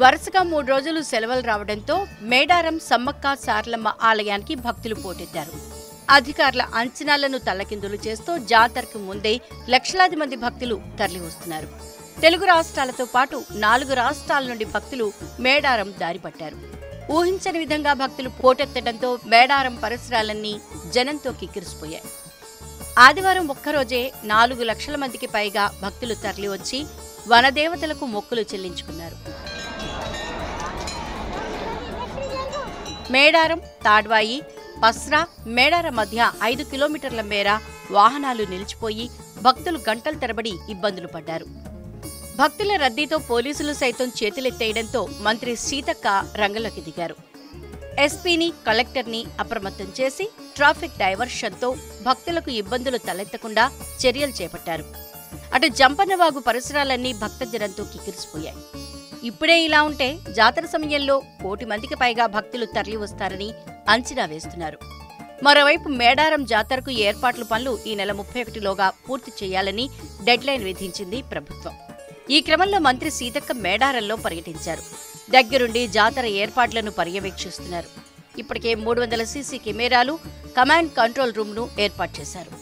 వరుసగా 3 రోజులు సెలవులు రావడంతో మేడారం సమ్మక్క సారలమ్మ ఆలయానికి భక్తులు పోటెత్తారు. అధికారుల అంచనాలను తల్లకిందులు చేస్తూ జాతరకు ముందే లక్షలాది మంది భక్తులు తరలివస్తున్నారు. తెలుగు రాష్ట్రాలతో పాటు 4 రాష్ట్రాల నుండి భక్తులు మేడారం దారిపట్టారు. ఊహించని విధంగా భక్తులు పోటెత్తడంతో మేడారం పరిసరాలన్నీ జనంతో కిక్కిరిసిపోయాయి. ఆదివారం ఒక్కరోజే 4 లక్షల మందికి పైగా భక్తులు తరలివచ్చి వనదేవతలకు మొక్కులు చెల్లించుకున్నారు. మేడారం, తాడ్వాయి, పస్రా, మేడారం మధ్య 5 కిలోమీటర్ల మేర వాహనాలు నిలిచిపోయి భక్తులు గంటల తరబడి ఇబ్బందులు పడ్డారు. భక్తుల రద్దీతో పోలీసులు సైతం చేతులెత్తేయడంతో మంత్రి సీతక్క రంగంలోకి దిగారు. ఎస్పీని, కలెక్టర్ని అప్రమత్తం చేసి ట్రాఫిక్ డైవర్షన్తో భక్తులకు ఇబ్బందులు తలెత్తకుండా చర్యలు చేపట్టారు. అటు జంపన్నవాగు పరిసరాలన్నీ భక్తజనంతో కిక్కిరిసిపోయాయి. ఇప్పుడే ఇలా ఉంటే జాతర సమయంలో 1 కోటి మందికి పైగా భక్తులు తరలి వస్తారని అంచనా వేస్తున్నారు. మరోవైపు మేడారం జాతరకు ఏర్పాట్ల పనులు ఈ నెల 31లోగా పూర్తి చేయాలని డెడ్లైన్ విధించింది ప్రభుత్వం. ఈ క్రమంలో మంత్రి సీతక్క మేడారంలో పర్యటించారు. దగ్గరుండి జాతర ఏర్పాట్లను పర్యవేక్షిస్తున్నారు. ఇప్పటికే 300 సీసీ కెమెరాలు, కమాండ్ కంట్రోల్ రూమ్ను ఏర్పాటు చేశారు.